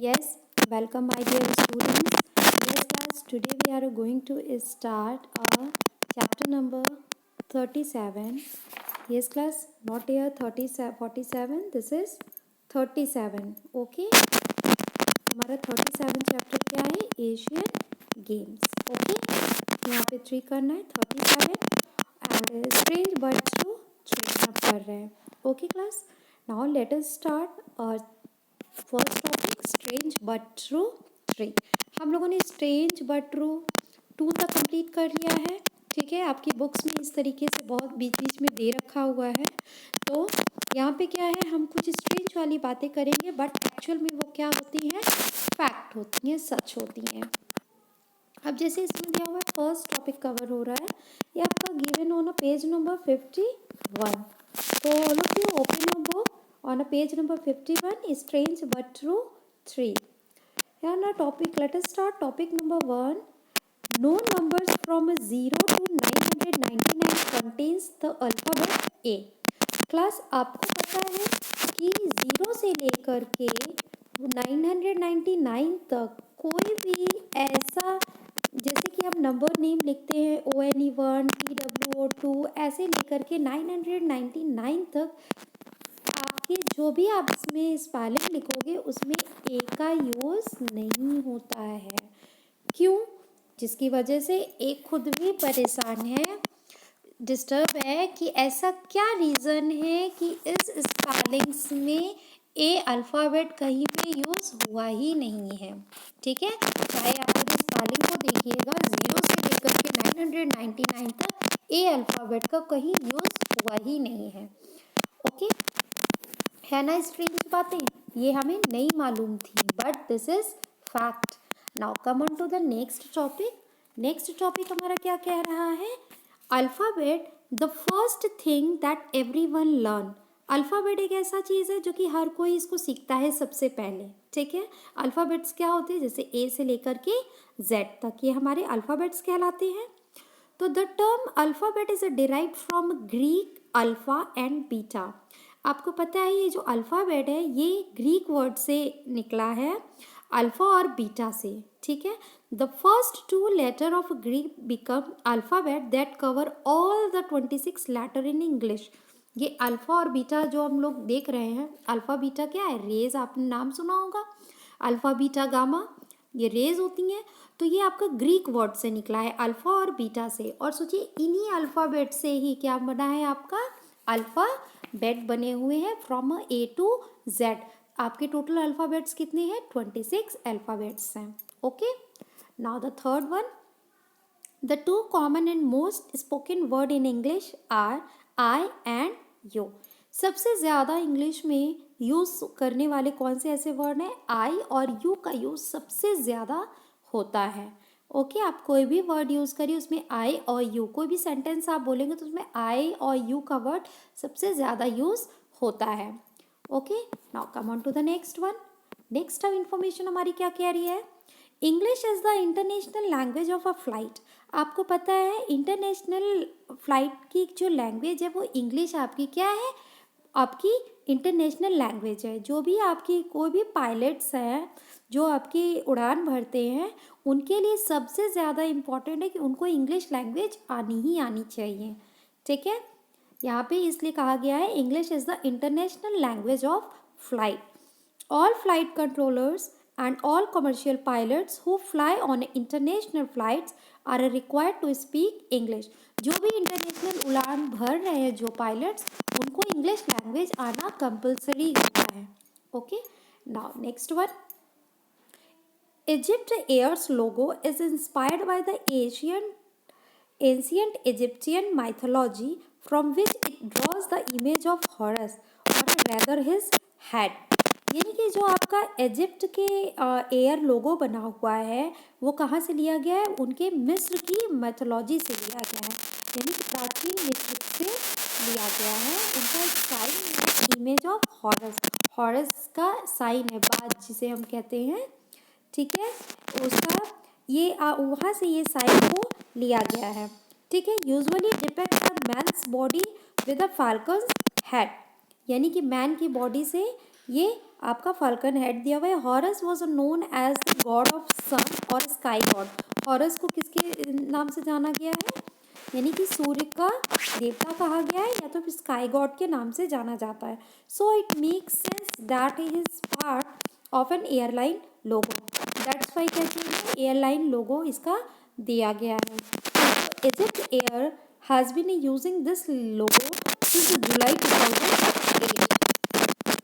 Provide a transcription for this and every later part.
Yes, welcome my dear students. Yes class, today we are going to start chapter number 37. Yes class, not here 47, this is 37. Okay, हमारा 37 chapter क्या है? Asian games. Okay, यहाँ पे 3 करना है, 37 and strange birds to 3 आप कर रहे हैं. Okay class, now let us start first topic strange but true 3. हम लोगों ने स्ट्रेंज बट ट्रू 2 तक कंप्लीट कर लिया है. ठीक है, आपकी बुक्स में इस तरीके से बहुत बीच बीच में दे रखा हुआ है. तो यहाँ पे क्या है, हम कुछ स्ट्रेंज वाली बातें करेंगे बट एक्चुअल में वो क्या होती हैं? फैक्ट होती हैं, सच होती हैं. अब जैसे इसमें दिया हुआ है फर्स्ट टॉपिक कवर हो रहा है, ये आपका गिवन ऑन पेज नंबर 51. तो look you open your book on a page number 51 is strange but true 3. Here now topic, let us start topic number 1. No numbers from 0 to 999 contains the alphabet A. Class आपको पता है कि 0 से लेकर के 999 तक कोई भी ऐसा, जैसे कि हम नंबर नेम लिखते हैं ONE1 TWO2 ऐसे लेकर के 999 तक आपके जो भी आप इसमें स्पेलिंग लिखोगे उसमें ए का यूज़ नहीं होता है. क्यों? जिसकी वजह से ए खुद भी परेशान है, डिस्टर्ब है कि ऐसा क्या रीज़न है कि इस स्पेलिंग्स में ए अल्फ़ाबेट कहीं पे यूज़ हुआ ही नहीं है. ठीक है, चाहे आप अगर स्पेलिंग को देखिएगा 0 से लेकर के 999 तक ए अल्फ़ाबेट का कहीं यूज़ हुआ ही नहीं है. ओके, है ना स्ट्रेंज बातें, ये हमें नहीं मालूम थी but this is fact. Now come on to the next topic. Next topic हमारा क्या कह रहा है? Alphabet the first thing that everyone learn. Alphabet एक ऐसा चीज़ है जो कि हर कोई इसको सीखता है सबसे पहले. ठीक है, अल्फ़ाबेट्स क्या होते हैं? जैसे ए से लेकर के जेड तक ये हमारे अल्फ़ाबेट्स कहलाते हैं. तो the term alphabet is derived from Greek alpha and beta. आपको पता है ये जो अल्फ़ाबेट है ये ग्रीक वर्ड से निकला है, अल्फ़ा और बीटा से. ठीक है, the first 2 letter of Greek become alphabet that cover all the 26 letter in English. ये अल्फ़ा और बीटा जो हम लोग देख रहे हैं, अल्फ़ा बीटा क्या है? रेज, आपने नाम सुना होगा, अल्फ़ा बीटा गामा, ये रेज होती हैं. तो ये आपका ग्रीक वर्ड से निकला है, अल्फ़ा और बीटा से. और सोचिए इन्हीं अल्फ़ाबेट से ही क्या बना है आपका अल्फ़ाबेट बने हुए हैं फ्रॉम ए टू जेड. आपके टोटल अल्फ़ाबेट्स कितने हैं? 26 अल्फ़ाबेट्स हैं. Okay, now the third one. The 2 common and most spoken word in English are I and you. सबसे ज़्यादा इंग्लिश में यूज़ करने वाले कौन से ऐसे वर्ड हैं? आई और यू का यूज़ सबसे ज़्यादा होता है. ओके, आप कोई भी वर्ड यूज़ करिए उसमें आई और यू, कोई भी सेंटेंस आप बोलेंगे तो उसमें आई और यू का वर्ड सबसे ज़्यादा यूज़ होता है. Okay, now come on to the next one. Next अब इंफॉर्मेशन हमारी क्या कह रही है? English is the international language of a flight. आपको पता है इंटरनेशनल फ्लाइट की जो लैंग्वेज है वो इंग्लिश आपकी क्या है? आपकी इंटरनेशनल लैंग्वेज है. जो भी आपकी कोई भी पायलट्स हैं जो आपकी उड़ान भरते हैं उनके लिए सबसे ज़्यादा इम्पॉर्टेंट है कि उनको इंग्लिश लैंग्वेज आनी ही आनी चाहिए. ठीक है, यहाँ पे इसलिए कहा गया है English is the international language of flight. All flight controllers and all commercial pilots who fly on international flights are required to speak English. जो भी इंटरनेशनल उड़ान भर रहे हैं जो पायलट्स, उनको इंग्लिश लैंग्वेज आना कंपलसरी होता है. Okay, now next one. Egypt Air's logo is inspired by the ancient Egyptian mythology from which it draws the image of Horus or rather his head. यानी कि जो आपका इजिप्ट के air लोगो बना हुआ है वो कहाँ से लिया गया है? उनके मिस्र की मैथोलॉजी से लिया गया है, यानी कि प्राचीन मिस्र से लिया गया है. उनका एक sign image of Horus, Horus का साइन है, बाज जिसे हम कहते हैं. ठीक है, उसका ये वहाँ से ये साइन को लिया गया है. ठीक है, usually depicts the man's body with a falcon's head. यानी कि मैन की बॉडी से ये आपका फाल्कन हेड दिया हुआ है। Horus was known as the god of sun और स्काई गॉड। हॉरस को किसके नाम से जाना गया है, यानी कि सूर्य का देवता कहा गया है, या तो फिर स्काई गॉड के नाम से जाना जाता है। So it makes sense that he is part of an airline logo. That's why कहते हैं एयरलाइन लोगो इसका दिया गया है। Egypt air has been using this logo since July 2008।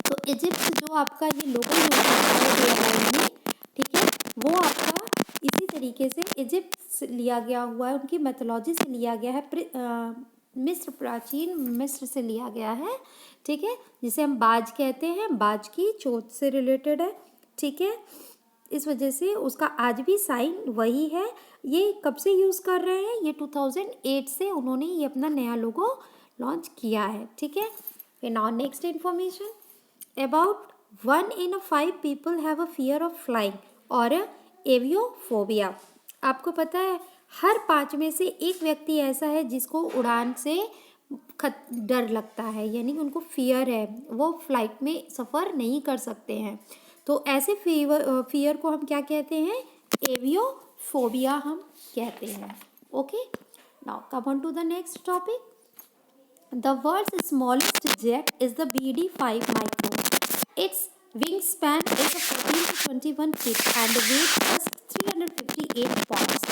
तो इजिप्ट जो आपका ये लोगो यूज करता है एयरलाइन में, ठीक है, वो आपका इसी तरीके से इजिप्ट से लिया गया हुआ है, उनकी मैथोलॉजी से लिया गया है, मिस्र, प्राचीन मिस्र से लिया गया है, ठीक है, जिसे हम बाज कहते हैं, बाज की चोंच से रिलेटेड है, ठीक है। इस वजह से उसका आज भी साइन वही है। ये कब से यूज़ कर रहे हैं, ये 2008 से उन्होंने ये अपना नया लोगो लॉन्च किया है, ठीक है। फिर now next information about 1 in 5 people have a fear of flying और एवियोफोबिया। आपको पता है हर 5 में से एक व्यक्ति ऐसा है जिसको उड़ान से डर लगता है, यानी कि उनको फियर है, वो फ्लाइट में सफ़र नहीं कर सकते हैं। तो ऐसे फियर को हम क्या कहते हैं, एवियोफोबिया हम कहते हैं। Okay, now come on to the next topic. The world's smallest jet is the BD-5 Micro. Its wingspan is 14 to 21 feet and weight just 358 pounds.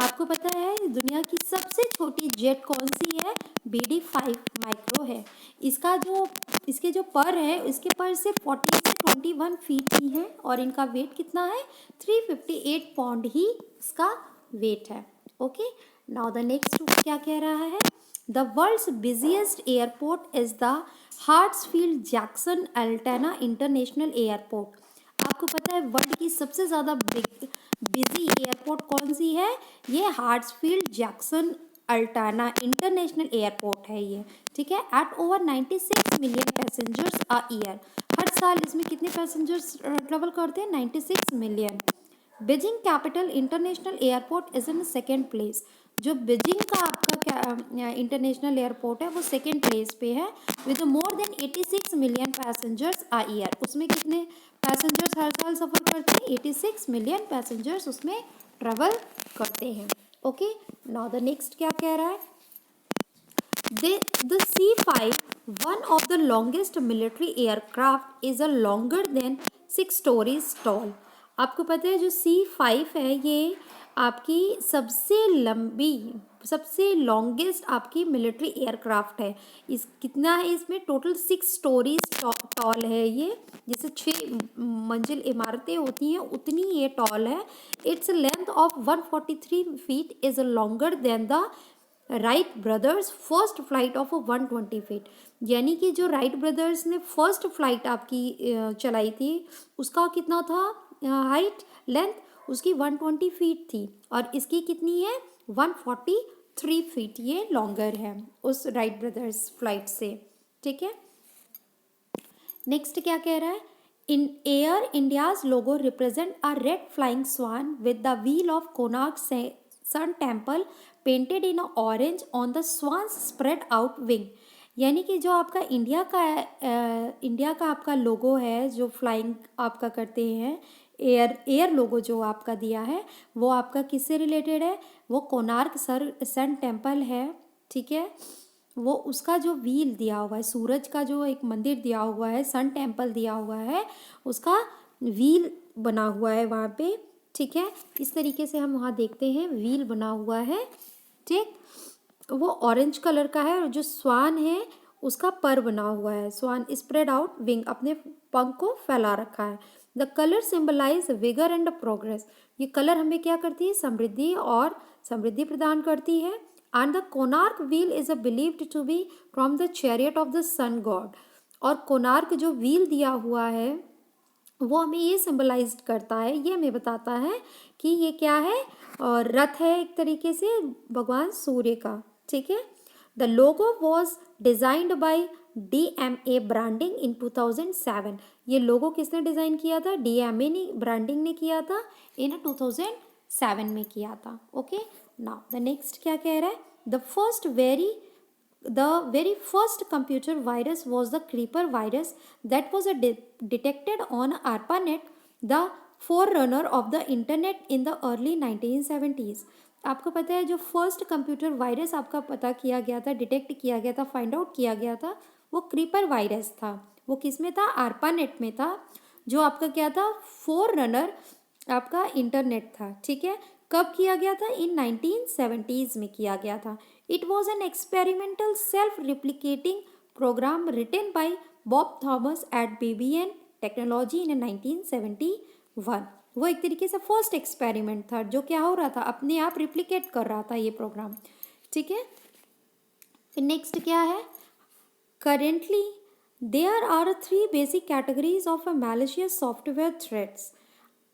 आपको पता है दुनिया की सबसे छोटी जेट कौन सी है, BD-5 माइक्रो है। इसके जो पर है, इसके पर सिर्फ 14 से 21 फीट ही है और इनका वेट कितना है, 358 पाउंड ही इसका वेट है। ओके, नाउ द नेक्स्ट क्या कह रहा है, The world's busiest airport is the Hartsfield-Jackson-Altana International Airport. आपको पता है वर्ल्ड की सबसे ज़्यादा बिजी एयरपोर्ट कौन सी है, ये हार्ट्सफील्ड जैक्सन अल्टाना इंटरनेशनल एयरपोर्ट है ये, ठीक है। At over 96 million passengers a year. हर साल इसमें कितने पैसेंजर्स ट्रेवल करते हैं, 96 million. Beijing capital international airport is in second place. जो बीजिंग का आपका इंटरनेशनल एयरपोर्ट है वो सेकेंड प्लेस पे है with more than 86 million passengers a year. उसमें कितने पैसेंजर्स हर साल सफ़र करते हैं, 86 मिलियन पैसेंजर्स उसमें ट्रेवल करते हैं। ओके, नाउ द नेक्स्ट क्या कह रहा है, The C-5, one of the longest military aircraft, is a longer than 6 stories tall. आपको पता है जो C-5 है ये आपकी सबसे लॉन्गेस्ट आपकी मिलिट्री एयरक्राफ्ट है। इस कितना है, इसमें टोटल 6 स्टोरीज टॉल है ये, जैसे 6 मंजिल इमारतें होती हैं उतनी ये टॉल है। Its length of 143 feet is longer than the Wright brothers first flight of 120 feet. यानी कि जो राइट ब्रदर्स ने फर्स्ट फ्लाइट आपकी चलाई थी उसका कितना था हाइट, लेंथ उसकी 120 फीट थी और इसकी कितनी है 143 फीट, ये लॉन्गर है उस राइट ब्रदर्स फ्लाइट से, ठीक है। नेक्स्ट क्या कह रहा है, in Air India's logo represent a red flying swan with the wheel of Konark sun temple painted in orange on the swan spread out wing. यानी कि जो आपका इंडिया का आपका लोगो है जो फ्लाइंग आपका करते हैं, एयर लोगो जो आपका दिया है वो आपका किससे रिलेटेड है, वो कोणार्क सन टेम्पल है, ठीक है। वो उसका जो व्हील दिया हुआ है, सूरज का जो एक मंदिर दिया हुआ है, सन टेम्पल दिया हुआ है, उसका व्हील बना हुआ है वहाँ पे, ठीक है। इस तरीके से हम वहाँ देखते हैं व्हील बना हुआ है, ठीक, वो ऑरेंज कलर का है और जो स्वान है उसका पर बना हुआ है, स्वान स्प्रेड आउट विंग, अपने पंख को फैला रखा है। The colour symbolise vigour and progress. ये कलर हमें क्या करती है, समृद्धि और समृद्धि प्रदान करती है। And the Konark wheel is believed to be from the chariot of the sun god. और कोणार्क जो व्हील दिया हुआ है वो हमें ये सिंबलाइज करता है, ये हमें बताता है कि ये क्या है, और रथ है एक तरीके से भगवान सूर्य का, ठीक है। The logo was designed by DMA branding in 2007। ये लोगो किसने डिज़ाइन किया था, DMA ने ब्रांडिंग ने किया था, इन 2007 में किया था। ओके, नाउ द नेक्स्ट क्या कह रहा है, the first very the very first computer virus was the creeper virus that was detected on ARPANET, the forerunner of the internet in the early 1970s. आपको पता है जो फर्स्ट कंप्यूटर वायरस आपका पता किया गया था, डिटेक्ट किया गया था, फाइंड आउट किया गया था, वो क्रीपर वायरस था। वो किस में था? ARPANET में था, जो आपका क्या था? फोररनर आपका इंटरनेट था। ठीक है, कब किया गया था? इन 1970s में किया गया था। It was an experimental self replicating program written by Bob Thomas at BBN technology in 1971। वो एक तरीके से फर्स्ट एक्सपेरिमेंट था जो क्या हो रहा था? अपने आप रिप्लिकेट कर रहा था ये प्रोग्राम। ठीक है, फिर नेक्स्ट क्या है? Currently there are 3 basic categories of malicious software threads.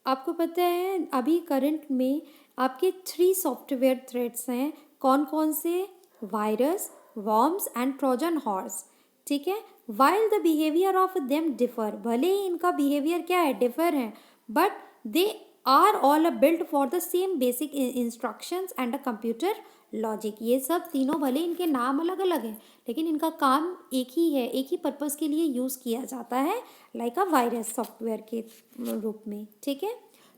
आपको पता है अभी करंट में आपके 3 सॉफ्टवेयर थ्रेड्स हैं। कौन कौन से? Virus, worms and Trojan horse. ठीक है, while the behaviour of them differ, भले ही इनका बिहेवियर क्या है? डिफर है, but they are all built for the same basic instructions and a computer logic. ये सब तीनों भले इनके नाम अलग अलग हैं, लेकिन इनका काम एक ही है, एक ही पर्पज़ के लिए यूज़ किया जाता है, लाइक अ वायरस सॉफ्टवेयर के रूप में। ठीक है,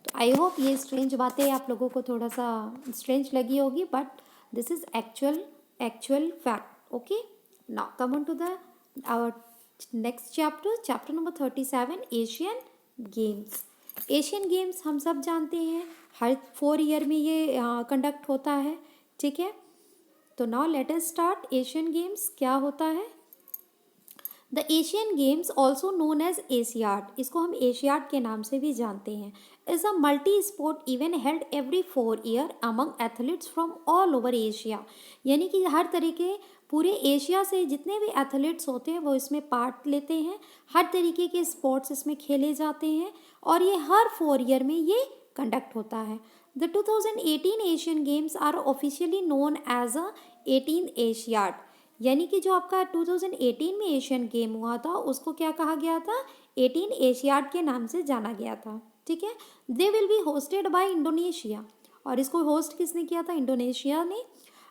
तो आई होप ये स्ट्रेंज बातें आप लोगों को थोड़ा सा स्ट्रेंज लगी होगी, but this is actual fact. Okay, now come on to the our next chapter number 37, Asian games. Asian games हम सब जानते हैं, हर 4 ईयर में ये कंडक्ट होता है। ठीक है, तो now let us start. Asian games क्या होता है? The Asian games also known as Asiad, इसको हम एशियाड के नाम से भी जानते हैं, is a multi sport event held every 4 year among athletes from all over Asia. यानी कि हर तरीके पूरे एशिया से जितने भी एथलीट्स होते हैं वो इसमें पार्ट लेते हैं। हर तरीके के स्पोर्ट्स इसमें खेले जाते हैं और ये हर 4 ईयर में ये कंडक्ट होता है। The 2018 Asian games are officially known as a 18th Asiad. यानी कि जो आपका 2018 में एशियन गेम हुआ था उसको क्या कहा गया था? 18 एशियाड के नाम से जाना गया था। ठीक है, they will be hosted by Indonesia, और इसको होस्ट किसने किया था? इंडोनेशिया ने।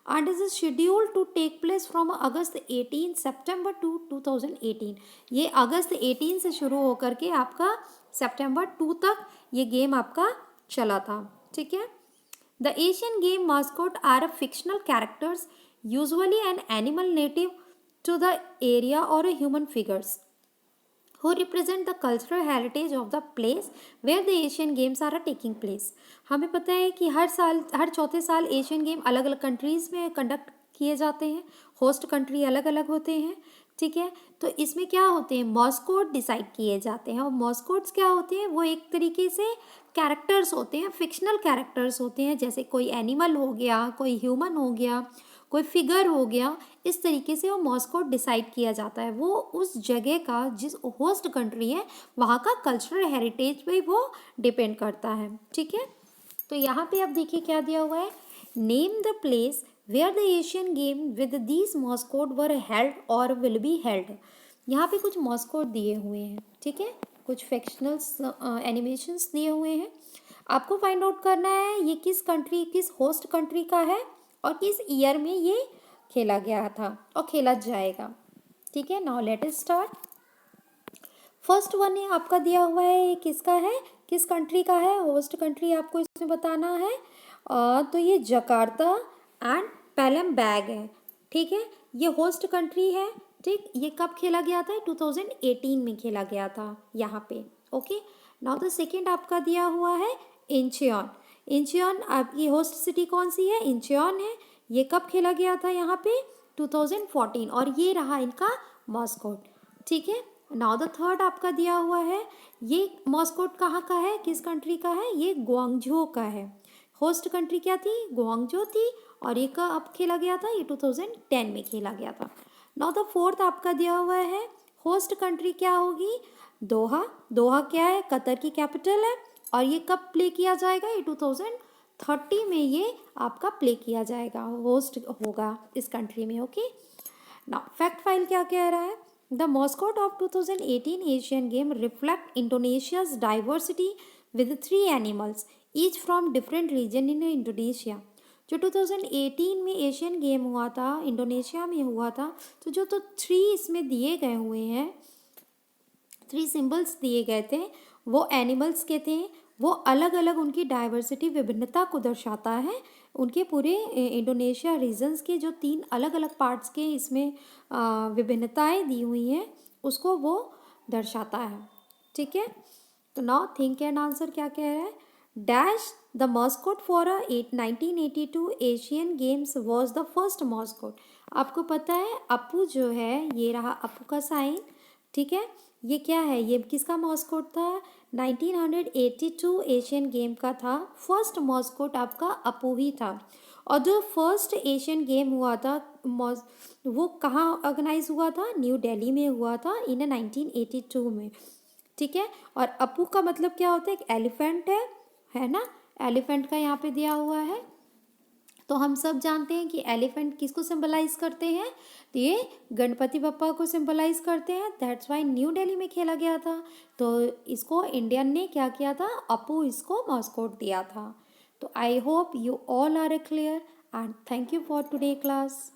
And is schedule to take place from August 18 September to 2018। ये अगस्त 18 से शुरू होकर के आपका सितंबर 2 तक ये गेम आपका चला था। ठीक है, the Asian game mascot are fictional characters, usually an animal native to the area or a human figures who represent the cultural heritage of the place where the Asian Games are taking place। हमें पता है कि हर चौथे साल Asian game अलग अलग countries में conduct किए जाते हैं, होस्ट कंट्री अलग अलग होते हैं। ठीक है, तो इसमें क्या होते हैं? मॉस्कोट डिसाइड किए जाते हैं, और मॉस्कोट्स क्या होते हैं? वो एक तरीके से कैरेक्टर्स होते हैं, फिक्शनल कैरेक्टर्स होते हैं, जैसे कोई एनिमल हो गया, कोई ह्यूमन हो गया, कोई फिगर हो गया। इस तरीके से वो मॉस्कोट डिसाइड किया जाता है। वो उस जगह का, जिस होस्ट कंट्री है वहाँ का कल्चरल हेरिटेज पे वो डिपेंड करता है। ठीक है, तो यहाँ पे आप देखिए क्या दिया हुआ है? Name the place where the Asian game with these mascot were held और विल बी हेल्ड। यहाँ पे कुछ मॉस्कोट दिए हुए हैं। ठीक है, कुछ फिक्शनल्स एनिमेशंस दिए हुए हैं। आपको फाइंड आउट करना है ये किस कंट्री, किस होस्ट कंट्री का है और किस ईयर में ये खेला गया था और खेला जाएगा। ठीक है, now let us start. First one है आपका दिया हुआ है, ये किसका है, किस कंट्री का है? होस्ट कंट्री आपको इसमें बताना है। तो ये जकार्ता एंड पैलमबैग है। ठीक है, ये होस्ट कंट्री है। ठीक, ये कब खेला गया था? 2018 में खेला गया था यहाँ पे। ओके, नाउ द सेकेंड आपका दिया हुआ है इंचियन। इंचियन आपकी होस्ट सिटी कौन सी है? इंचियन है। ये कब खेला गया था यहाँ पे? 2014, और ये रहा इनका मॉस्कोट। ठीक है, नाउ द थर्ड आपका दिया हुआ है, ये मॉस्कोट कहाँ का है, किस कंट्री का है? ये ग्वांगझो का है। होस्ट कंट्री क्या थी? ग्वांगझो थी, और ये कब खेला गया था? ये 2010 में खेला गया था। नाउ द फोर्थ आपका दिया हुआ है, होस्ट कंट्री क्या होगी? दोहा। दोहा क्या है? कतर की कैपिटल है, और ये कब प्ले किया जाएगा? ये 2030 में ये आपका प्ले किया जाएगा, होस्ट होगा इस कंट्री में। ओके, नाउ फैक्ट फाइल क्या कह रहा है? The mascot of 2018 Asian game reflect Indonesia's diversity with 3 animals each from different region in Indonesia. जो 2018 में एशियन गेम हुआ था, इंडोनेशिया में हुआ था, तो जो तो 3 इसमें दिए गए हुए हैं, 3 सिंबल्स दिए गए थे, वो एनिमल्स के थे। वो अलग अलग उनकी डाइवर्सिटी, विभिन्नता को दर्शाता है। उनके पूरे इंडोनेशिया रीजन्स के जो 3 अलग अलग पार्ट्स के इसमें विभिन्नताएं दी हुई हैं, उसको वो दर्शाता है। ठीक है, तो नाउ थिंक एंड आंसर क्या कह रहा है। Dash the mascot for 1982 Asian games was the first mascot. आपको पता है अप्पू जो है, ये रहा अप्पू का साइन। ठीक है, ये क्या है, ये किसका मॉस्कोट था, 1982 एशियन गेम का था। फर्स्ट मॉस्कोट आपका अप्पू ही था। और जो फर्स्ट एशियन गेम हुआ था वो कहाँ ऑर्गेनाइज हुआ था, न्यू दिल्ली में हुआ था इन 1982 में। ठीक है, और अप्पू का मतलब क्या होता है, एक एलिफेंट है ना, एलिफेंट का यहाँ पे दिया हुआ है। तो हम सब जानते हैं कि एलिफेंट किसको सिंबलाइज करते हैं, तो ये गणपति बप्पा को सिंबलाइज करते हैं। दैट्स वाई न्यू दिल्ली में खेला गया था। तो इसको इंडियन ने क्या किया था, अप्पू इसको मॉस्कोट दिया था। तो I hope you all are clear and thank you for today class.